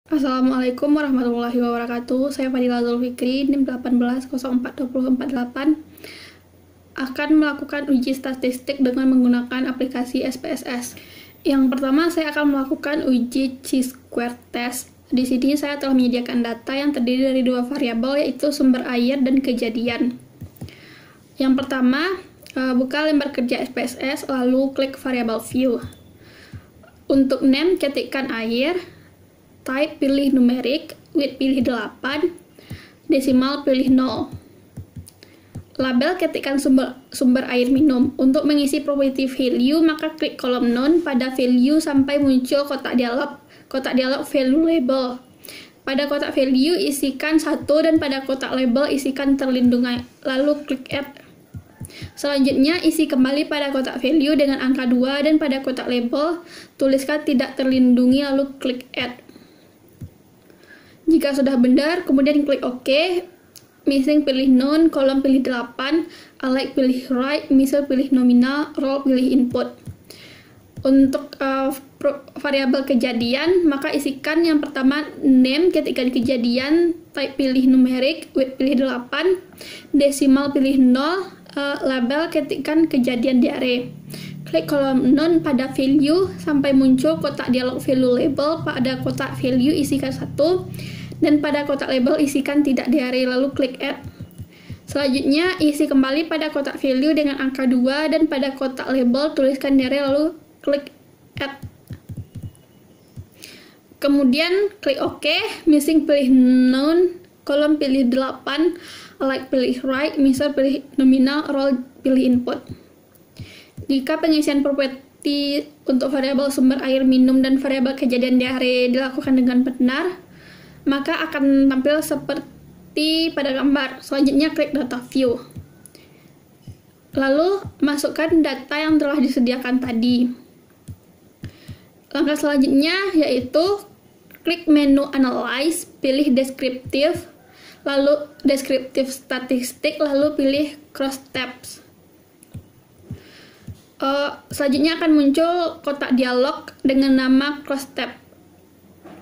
Assalamualaikum warahmatullahi wabarakatuh. Saya Fadila Zulfikri, NIM 18040248, akan melakukan uji statistik dengan menggunakan aplikasi SPSS. Yang pertama, saya akan melakukan uji chi-square test. Di sini saya telah menyediakan data yang terdiri dari dua variabel, yaitu sumber air dan kejadian. Yang pertama, buka lembar kerja SPSS, lalu klik variabel view. Untuk name, ketikkan air. Type pilih numerik, width pilih 8, desimal pilih 0. Label ketikkan sumber air minum. Untuk mengisi property value, maka klik kolom none pada value sampai muncul kotak dialog value label. Pada kotak value isikan 1 dan pada kotak label isikan terlindungi, lalu klik add. Selanjutnya isi kembali pada kotak value dengan angka 2 dan pada kotak label tuliskan tidak terlindungi, lalu klik add. Jika sudah benar, kemudian klik OK, missing pilih none, kolom pilih 8, alike pilih right, misal pilih nominal, row pilih input. Untuk variabel kejadian, maka isikan yang pertama name, ketikkan kejadian, type pilih numerik, width pilih 8, desimal pilih 0, label ketikkan kejadian diare. Klik kolom none pada value sampai muncul kotak dialog value label. Pada kotak value isikan 1 dan pada kotak label isikan tidak diare, lalu klik add. Selanjutnya isi kembali pada kotak value dengan angka 2 dan pada kotak label tuliskan diare, lalu klik add. Kemudian klik OK, missing pilih none, kolom pilih 8, alike pilih right, misal pilih nominal, row pilih input. Jika pengisian properti untuk variabel sumber air minum dan variabel kejadian diare dilakukan dengan benar, maka akan tampil seperti pada gambar. Selanjutnya klik data view. Lalu masukkan data yang telah disediakan tadi. Langkah selanjutnya yaitu klik menu analyze, pilih deskriptif, lalu deskriptif statistik, lalu pilih cross tabs. Selanjutnya akan muncul kotak dialog dengan nama cross tab.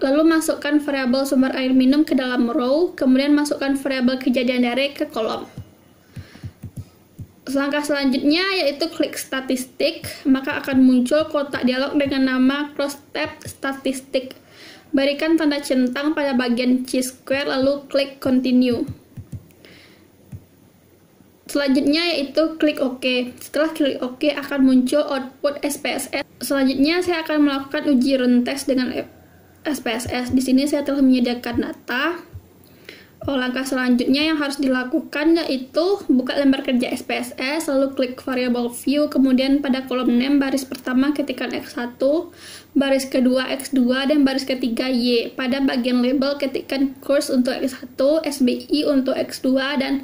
Lalu masukkan variabel sumber air minum ke dalam row, kemudian masukkan variabel kejadian diare ke kolom. Langkah selanjutnya yaitu klik statistik, maka akan muncul kotak dialog dengan nama cross tab statistik. Berikan tanda centang pada bagian chi-square, lalu klik continue. Selanjutnya yaitu klik OK. Setelah klik OK akan muncul output SPSS. Selanjutnya saya akan melakukan uji run test dengan SPSS. Di sini saya telah menyediakan data. Langkah selanjutnya yang harus dilakukan yaitu buka lembar kerja SPSS, lalu klik variable view, kemudian pada kolom name baris pertama ketikkan X1, baris kedua X2, dan baris ketiga Y. Pada bagian label ketikkan course untuk X1, SBI untuk X2, dan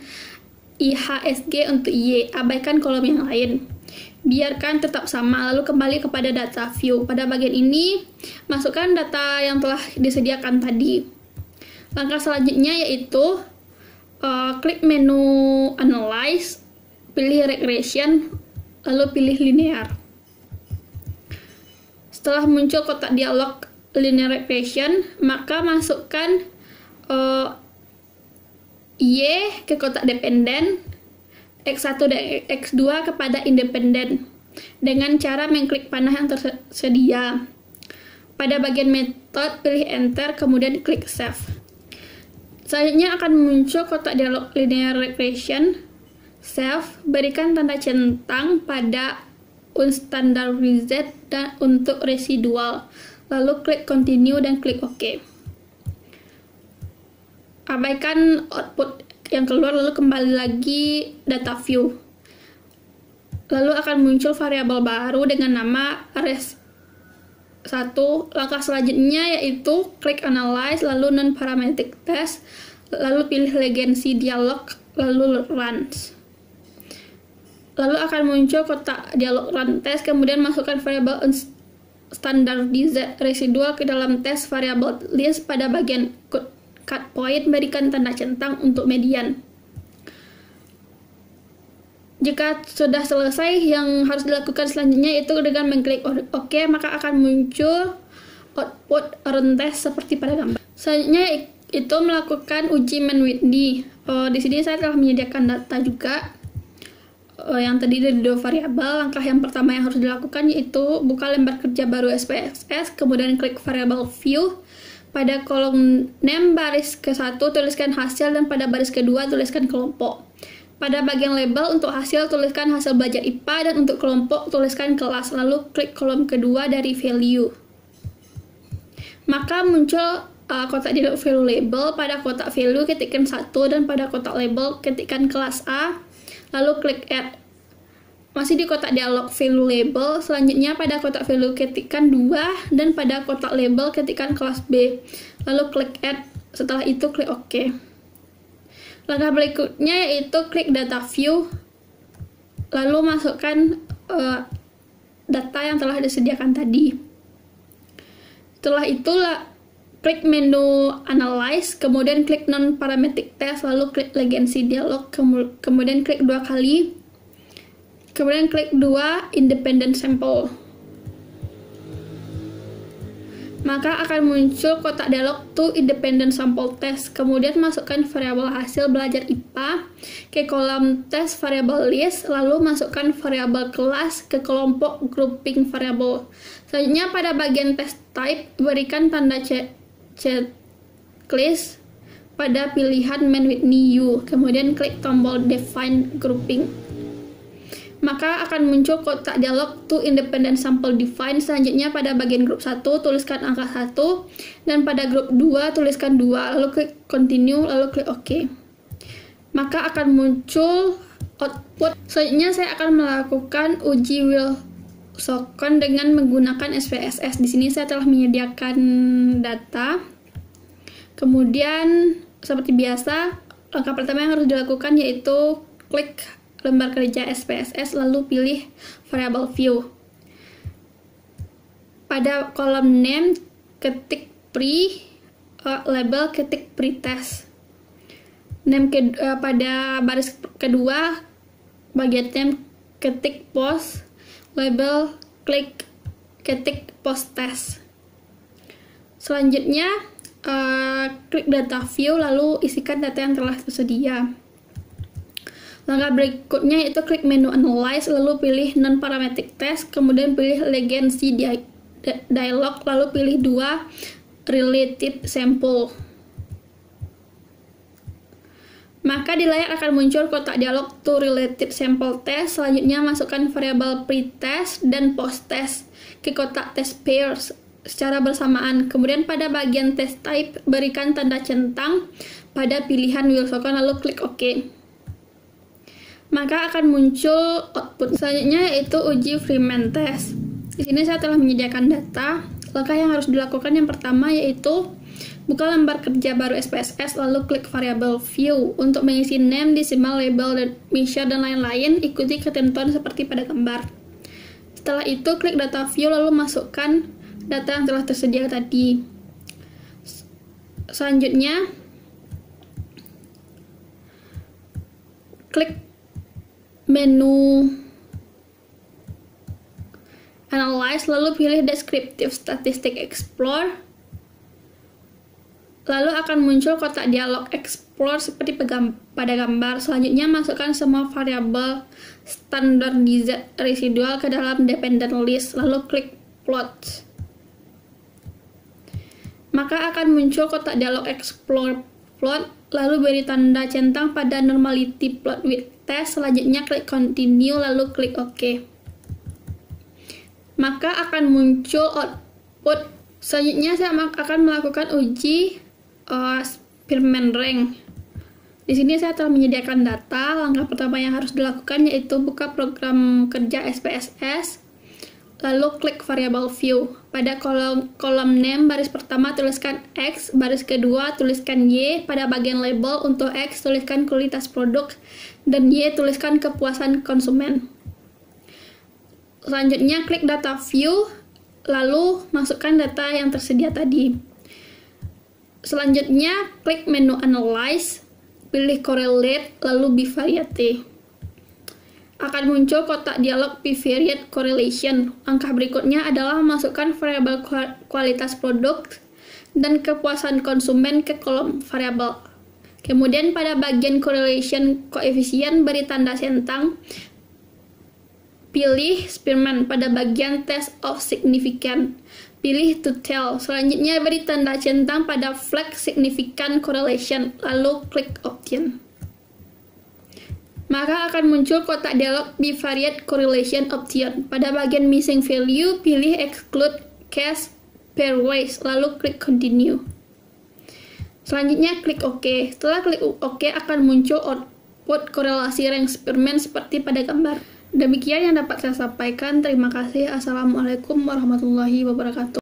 IHSG untuk Y. Abaikan kolom yang lain. Biarkan tetap sama, lalu kembali kepada data view. Pada bagian ini, masukkan data yang telah disediakan tadi. Langkah selanjutnya yaitu klik menu analyze, pilih regression, lalu pilih linear. Setelah muncul kotak dialog linear regression, maka masukkan Y ke kotak dependen, X1 dan X2 kepada independen dengan cara mengklik panah yang tersedia. Pada bagian method, pilih enter, kemudian klik save. Selanjutnya akan muncul kotak dialog linear regression. Save, berikan tanda centang pada unstandardized dan untuk residual. Lalu klik continue dan klik OK. Abaikan output yang keluar, lalu kembali lagi data view. Lalu akan muncul variabel baru dengan nama res1. Langkah selanjutnya yaitu klik analyze, lalu non-parametric test, lalu pilih legacy dialog, lalu runs. Lalu akan muncul kotak dialog run test, kemudian masukkan variabel standardized residual ke dalam test variable list. Pada bagian cut point, berikan tanda centang untuk median. Jika sudah selesai, yang harus dilakukan selanjutnya itu dengan mengklik OK, maka akan muncul output run test seperti pada gambar. Selanjutnya itu melakukan uji Mann-Whitney. Di sini saya telah menyediakan data juga yang terdiri dari 2 variabel. Langkah yang pertama yang harus dilakukan yaitu buka lembar kerja baru SPSS, kemudian klik variabel view. Pada kolom name baris ke-1 tuliskan hasil dan pada baris kedua tuliskan kelompok. Pada bagian label untuk hasil tuliskan hasil belajar IPA dan untuk kelompok tuliskan kelas, lalu klik kolom kedua dari value. Maka muncul kotak dialog value label. Pada kotak value ketikkan 1 dan pada kotak label ketikkan kelas A, lalu klik add. Masih di kotak dialog value label, selanjutnya pada kotak value ketikkan 2 dan pada kotak label ketikkan kelas B, lalu klik add. Setelah itu klik OK. Langkah berikutnya yaitu klik data view, lalu masukkan data yang telah disediakan tadi. Setelah itu klik menu Analyze, kemudian klik Non-Parametric Test, lalu klik Legacy Dialog, kemudian klik 2 kali, kemudian klik 2 Independent Sample. Maka akan muncul kotak dialog to Independent Sample Test, kemudian masukkan variabel hasil belajar IPA ke kolom tes variabel list, lalu masukkan variabel kelas ke kelompok grouping variabel. Selanjutnya pada bagian test type, berikan tanda checklist pada pilihan Mann-Whitney U, kemudian klik tombol Define Grouping. Maka akan muncul kotak dialog to Independent Sample Define. Selanjutnya pada bagian grup 1 tuliskan angka 1 dan pada grup 2 tuliskan 2, lalu klik Continue, lalu klik OK. Maka akan muncul output. Selanjutnya saya akan melakukan uji Wilson dengan menggunakan SPSS. Di sini saya telah menyediakan data. Kemudian seperti biasa, langkah pertama yang harus dilakukan yaitu klik lembar kerja SPSS lalu pilih variabel view. Pada kolom name ketik pre, label ketik pretest. Name pada baris kedua bagian name ketik post, label ketik post test. Selanjutnya klik data view lalu isikan data yang telah tersedia. Langkah berikutnya yaitu klik menu Analyze, lalu pilih Non-Parametric Test, kemudian pilih Legacy Dialog, lalu pilih 2 Related Sample. Maka di layar akan muncul kotak dialog to Related Sample Test. Selanjutnya masukkan variabel pretest dan post-test ke kotak test pairs secara bersamaan. Kemudian pada bagian test type, berikan tanda centang pada pilihan Wilson, lalu klik OK. Maka akan muncul output. Selanjutnya yaitu uji Freeman Test. Di sini saya telah menyediakan data. Langkah yang harus dilakukan yang pertama yaitu buka lembar kerja baru SPSS lalu klik variabel view. Untuk mengisi name, decimal, label, dan measure dan lain-lain, ikuti ketentuan seperti pada gambar. Setelah itu klik data view lalu masukkan data yang telah tersedia tadi. Selanjutnya klik menu Analyze, lalu pilih Descriptive Statistic Explore, lalu akan muncul kotak dialog Explore seperti pada gambar. Selanjutnya masukkan semua variabel standardized residual ke dalam dependent list, lalu klik Plot. Maka akan muncul kotak dialog Explore Plot, lalu beri tanda centang pada Normality Plot with Test. Selanjutnya klik Continue, lalu klik OK. Maka akan muncul output. Selanjutnya saya akan melakukan uji Spearman Rank. Di sini saya telah menyediakan data. Langkah pertama yang harus dilakukan yaitu buka program kerja SPSS, lalu klik variabel view. Pada kolom name baris pertama tuliskan X, baris kedua tuliskan Y, pada bagian label untuk X tuliskan kualitas produk dan Y tuliskan kepuasan konsumen. Selanjutnya klik data view, lalu masukkan data yang tersedia tadi. Selanjutnya klik menu Analyze, pilih Correlate, lalu Bivariate. Akan muncul kotak dialog Bivariate Correlation. Langkah berikutnya adalah memasukkan variabel kualitas produk dan kepuasan konsumen ke kolom variabel. Kemudian pada bagian correlation coefficient beri tanda centang, pilih Spearman. Pada bagian test of significance, pilih to tell. Selanjutnya beri tanda centang pada flag significant correlation, lalu klik option. Maka akan muncul kotak dialog bivariate correlation option. Pada bagian missing value, pilih exclude case pairwise, lalu klik continue. Selanjutnya klik OK. Setelah klik OK akan muncul output korelasi rank Spearman seperti pada gambar. Demikian yang dapat saya sampaikan. Terima kasih. Assalamualaikum warahmatullahi wabarakatuh.